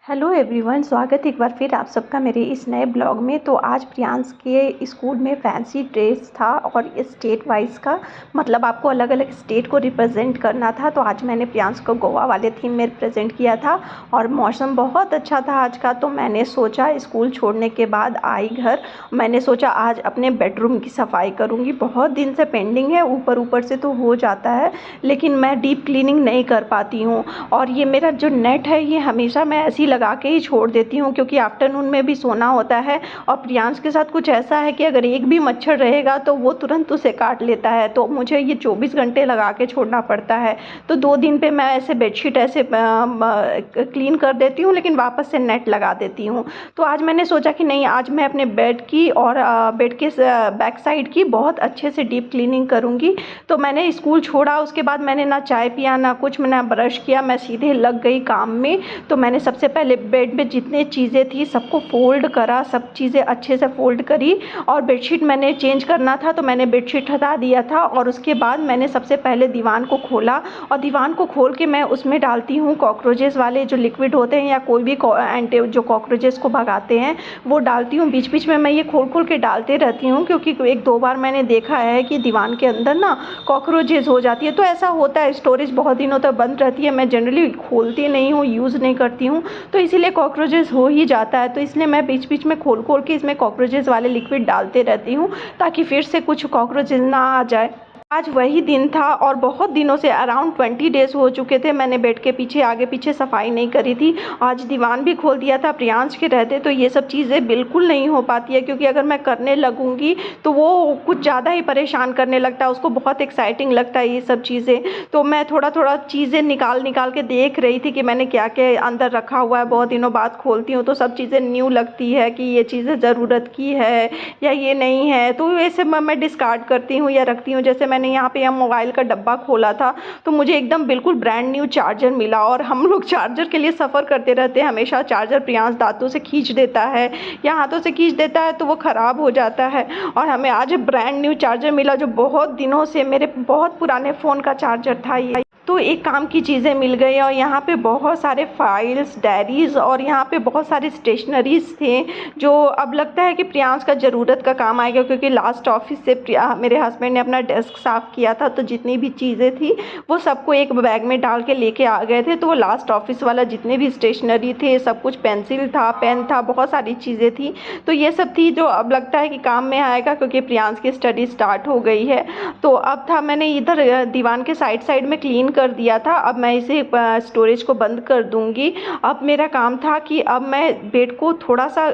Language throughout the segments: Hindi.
हेलो एवरीवन, स्वागत एक बार फिर आप सबका मेरे इस नए ब्लॉग में। तो आज प्रियांश के स्कूल में फैंसी ड्रेस था और स्टेट वाइज का मतलब आपको अलग अलग स्टेट को रिप्रेजेंट करना था। तो आज मैंने प्रियांश को गोवा वाले थीम में रिप्रेजेंट किया था और मौसम बहुत अच्छा था आज का। तो मैंने सोचा स्कूल छोड़ने के बाद आई घर, मैंने सोचा आज अपने बेडरूम की सफाई करूँगी। बहुत दिन से पेंडिंग है, ऊपर ऊपर से तो हो जाता है लेकिन मैं डीप क्लीनिंग नहीं कर पाती हूँ। और ये मेरा जो नेट है ये हमेशा मैं ऐसी लगा के ही छोड़ देती हूँ क्योंकि आफ्टरनून में भी सोना होता है। और प्रियांश के साथ कुछ ऐसा है कि अगर एक भी मच्छर रहेगा तो वो तुरंत उसे काट लेता है, तो मुझे ये 24 घंटे लगा के छोड़ना पड़ता है। तो 2 दिन पे मैं ऐसे बेडशीट ऐसे क्लीन कर देती हूँ लेकिन वापस से नेट लगा देती हूँ। तो आज मैंने सोचा कि नहीं, आज मैं अपने बेड की और बेड के बैक साइड की बहुत अच्छे से डीप क्लीनिंग करूँगी। तो मैंने स्कूल छोड़ा, उसके बाद मैंने ना चाय पिया ना कुछ, मैंने ब्रश किया, मैं सीधे लग गई काम में। तो मैंने सबसे पहले बेड में जितने चीज़ें थी सबको फ़ोल्ड करा, सब चीज़ें अच्छे से फ़ोल्ड करी। और बेडशीट मैंने चेंज करना था तो मैंने बेडशीट हटा दिया था। और उसके बाद मैंने सबसे पहले दीवान को खोला और दीवान को खोल के मैं उसमें डालती हूँ कॉकरोचेस वाले जो लिक्विड होते हैं या कोई भी एंटी जो कॉकरोचेस को भगाते हैं वो डालती हूँ। बीच बीच में मैं ये खोल खोल के डालते रहती हूँ क्योंकि 1-2 बार मैंने देखा है कि दीवान के अंदर ना कॉकरोचेस हो जाती है। तो ऐसा होता है, स्टोरेज बहुत दिनों तक बंद रहती है, मैं जनरली खोलती नहीं हूँ, यूज़ नहीं करती हूँ, तो इसीलिए कॉकरोचेस हो ही जाता है। तो इसलिए मैं बीच बीच में खोल खोल के इसमें कॉकरोचेस वाले लिक्विड डालते रहती हूँ ताकि फिर से कुछ कॉकरोचेस ना आ जाए। आज वही दिन था और बहुत दिनों से अराउंड 20 डेज़ हो चुके थे मैंने बेड के पीछे आगे पीछे सफाई नहीं करी थी। आज दीवान भी खोल दिया था प्रियांश के रहते, तो ये सब चीज़ें बिल्कुल नहीं हो पाती है क्योंकि अगर मैं करने लगूँगी तो वो कुछ ज़्यादा ही परेशान करने लगता है, उसको बहुत एक्साइटिंग लगता है ये सब चीज़ें। तो मैं थोड़ा थोड़ा चीज़ें निकाल निकाल के देख रही थी कि मैंने क्या क्या अंदर रखा हुआ है। बहुत दिनों बाद खोलती हूँ तो सब चीज़ें न्यू लगती है कि ये चीज़ें ज़रूरत की है या ये नहीं है, तो वैसे मैं डिस्कार्ड करती हूँ या रखती हूँ। जैसे मैंने यहाँ पे मोबाइल का डब्बा खोला था तो मुझे एकदम बिल्कुल ब्रांड न्यू चार्जर मिला और हम लोग चार्जर के लिए सफ़र करते रहते हैं हमेशा। चार्जर प्रियांश दांतों से खींच देता है या हाथों से खींच देता है तो वो ख़राब हो जाता है। और हमें आज ब्रांड न्यू चार्जर मिला जो बहुत दिनों से मेरे बहुत पुराने फ़ोन का चार्जर था ये। तो एक काम की चीज़ें मिल गई और यहाँ पे बहुत सारे फाइल्स, डायरीज़ और यहाँ पे बहुत सारे स्टेशनरीज़ थे जो अब लगता है कि प्रियांश का ज़रूरत का काम आएगा क्योंकि लास्ट ऑफिस से मेरे हस्बैंड ने अपना डेस्क साफ़ किया था। तो जितनी भी चीज़ें थी वो सबको एक बैग में डाल के लेके आ गए थे। तो वो लास्ट ऑफिस वाला जितने भी स्टेशनरी थे सब कुछ, पेंसिल था, पेन था, बहुत सारी चीज़ें थी। तो ये सब थी जो अब लगता है कि काम में आएगा क्योंकि प्रियांश की स्टडी स्टार्ट हो गई है। तो अब था, मैंने इधर दीवान के साइड साइड में क्लीन कर दिया था। अब मैं इसे स्टोरेज को बंद कर दूंगी। अब मेरा काम था कि अब मैं बेड को थोड़ा सा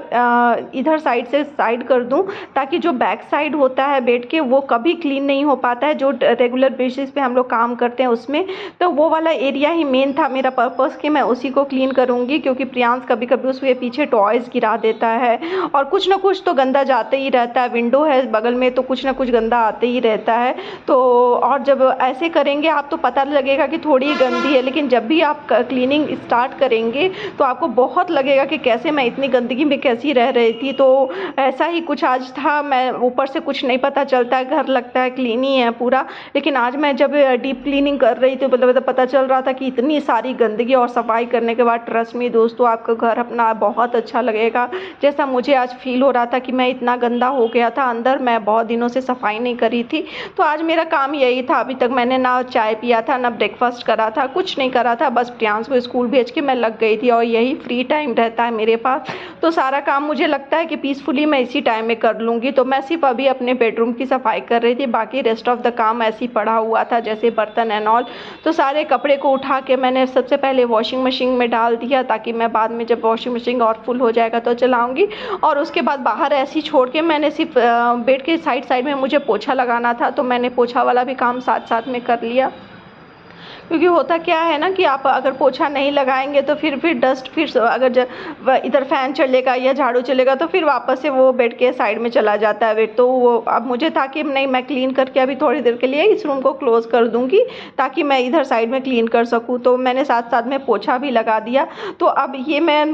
इधर साइड से साइड कर दूं ताकि जो बैक साइड होता है बेड के वो कभी क्लीन नहीं हो पाता है जो रेगुलर बेसिस पे हम लोग काम करते हैं उसमें। तो वो वाला एरिया ही मेन था मेरा पर्पस कि मैं उसी को क्लीन करूंगी क्योंकि प्रियांश कभी कभी उसके पीछे टॉयज़ गिरा देता है और कुछ ना कुछ तो गंदा जाते ही रहता है। विंडो है बगल में तो कुछ ना कुछ गंदा आते ही रहता है। तो और जब ऐसे करेंगे आप तो पता लगेगा कि थोड़ी गंदी है, लेकिन जब भी आप क्लीनिंग स्टार्ट करेंगे तो आपको बहुत लगेगा कि कैसे मैं इतनी गंदगी में कैसी रह रही थी। तो ऐसा ही कुछ आज था। मैं ऊपर से कुछ नहीं पता चलता है, घर लगता है क्लीन ही है पूरा, लेकिन आज मैं जब डीप क्लीनिंग कर रही थी तो पता चल रहा था कि इतनी सारी गंदगी और सफाई करने के बाद ट्रस्ट मी दोस्तों आपका घर अपना बहुत अच्छा लगेगा। जैसा मुझे आज फील हो रहा था कि मैं इतना गंदा हो गया था अंदर, मैं बहुत दिनों से सफाई नहीं करी थी। तो आज मेरा काम यही था। अभी तक मैंने ना चाय पिया था ना ब्रेकफास्ट करा था, कुछ नहीं करा था, बस प्रियांश को स्कूल भेज के मैं लग गई थी और यही फ्री टाइम रहता है मेरे पास। तो सारा काम मुझे लगता है कि पीसफुली मैं इसी टाइम में कर लूँगी। तो मैं सिर्फ अभी अपने बेडरूम की सफाई कर रही थी, बाकी रेस्ट ऑफ द काम ऐसे ही पड़ा हुआ था जैसे बर्तन एंड ऑल। तो सारे कपड़े को उठा के मैंने सबसे पहले वॉशिंग मशीन में डाल दिया ताकि मैं बाद में जब वॉशिंग मशीन और फुल हो जाएगा तो चलाऊँगी। और उसके बाद बाहर ऐसे ही छोड़ के मैंने सिर्फ बेड के साइड साइड में मुझे पोछा लगाना था तो मैंने पोछा वाला भी काम साथ साथ में कर लिया। क्योंकि होता क्या है ना कि आप अगर पोछा नहीं लगाएंगे तो फिर डस्ट फिर अगर इधर फैन चलेगा या झाड़ू चलेगा तो फिर वापस से वो बेड के साइड में चला जाता है वेट। तो वो अब मुझे था कि नहीं, मैं क्लीन करके अभी थोड़ी देर के लिए इस रूम को क्लोज़ कर दूँगी ताकि मैं इधर साइड में क्लीन कर सकूँ। तो मैंने साथ साथ में पोछा भी लगा दिया। तो अब ये मैं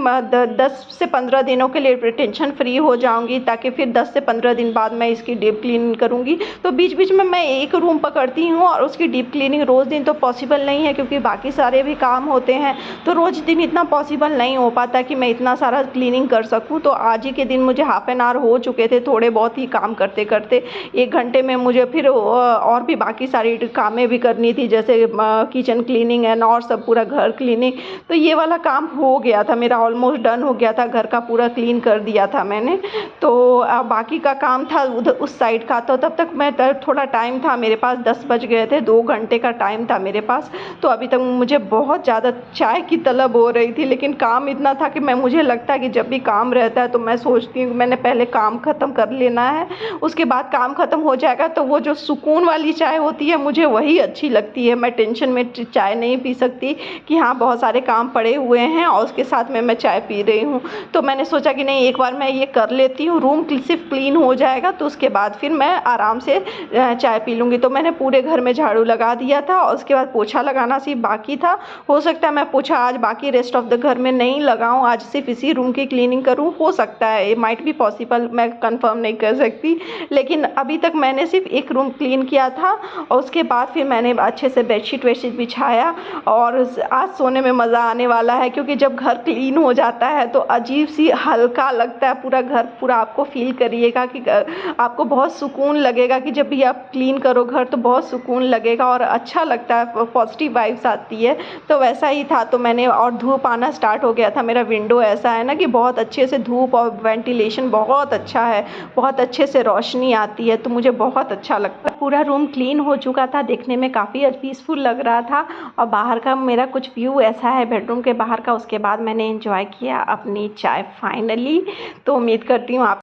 10 से 15 दिनों के लिए टेंशन फ्री हो जाऊँगी ताकि फिर 10 से 15 दिन बाद मैं इसकी डीप क्लीनिंग करूँगी। तो बीच बीच में मैं एक रूम पकड़ती हूँ और उसकी डीप क्लीनिंग रोज़ दिन तो पॉसिबल नहीं है क्योंकि बाकी सारे भी काम होते हैं, तो रोज़ दिन इतना पॉसिबल नहीं हो पाता कि मैं इतना सारा क्लीनिंग कर सकूँ। तो आज ही के दिन मुझे हाफ़ एन आवर हो चुके थे थोड़े बहुत ही काम करते-करते। 1 घंटे में मुझे फिर और भी बाकी सारी कामें भी करनी थी, जैसे किचन क्लीनिंग एंड और सब पूरा घर क्लीनिंग। तो ये वाला काम हो गया था मेरा, ऑलमोस्ट डन हो गया था, घर का पूरा क्लीन कर दिया था मैंने। तो बाकी का काम था उधर उस साइड का, तो तब तक मैं थोड़ा टाइम था मेरे पास, 10 बज गए थे, 2 घंटे का टाइम था मेरे पास। तो अभी तक मुझे बहुत ज़्यादा चाय की तलब हो रही थी, लेकिन काम इतना था कि मुझे लगता है कि जब भी काम रहता है तो मैं सोचती हूँ कि मैंने पहले काम ख़त्म कर लेना है, उसके बाद काम ख़त्म हो जाएगा तो वो जो सुकून वाली चाय होती है मुझे वही अच्छी लगती है। मैं टेंशन में चाय नहीं पी सकती कि हाँ बहुत सारे काम पड़े हुए हैं और उसके साथ में मैं चाय पी रही हूँ। तो मैंने सोचा कि नहीं, एक बार मैं ये कर लेती हूँ, रूम सिर्फ क्लीन हो जाएगा तो उसके बाद फिर मैं आराम से चाय पी लूँगी। तो मैंने पूरे घर में झाड़ू लगा दिया था और उसके बाद पोछा लगाना सिर्फ बाकी था। हो सकता है मैं पोछा आज बाकी रेस्ट ऑफ द घर में नहीं लगाऊँ, आज सिर्फ इसी रूम की क्लीनिंग करूँ, हो सकता है, इट माइट बी पॉसिबल, मैं कंफर्म नहीं कर सकती। लेकिन अभी तक मैंने सिर्फ एक रूम क्लीन किया था और उसके बाद फिर मैंने अच्छे से बेडशीट वेडशीट बिछाया और आज सोने में मज़ा आने वाला है, क्योंकि जब घर क्लीन हो जाता है तो अजीब सी हल्का लगता है पूरा घर, पूरा आपको फील करिएगा कि आपको बहुत सुकून लगेगा कि जब भी आप क्लीन करो घर तो बहुत सुकून लगेगा और अच्छा लगता है, पॉजिटिव वाइब्स आती है। तो वैसा ही था। तो मैंने, और धूप आना स्टार्ट हो गया था, मेरा विंडो ऐसा है ना कि बहुत अच्छे से धूप और वेंटिलेशन बहुत अच्छा है, बहुत अच्छे से रोशनी आती है, तो मुझे बहुत अच्छा लगता है। पूरा रूम क्लीन हो चुका था, देखने में काफ़ी पीसफुल लग रहा था और बाहर का मेरा कुछ व्यू ऐसा है बेडरूम के बाहर का। उसके बाद मैंने एंजॉय किया अपनी चाय फाइनली। तो उम्मीद करती हूँ आप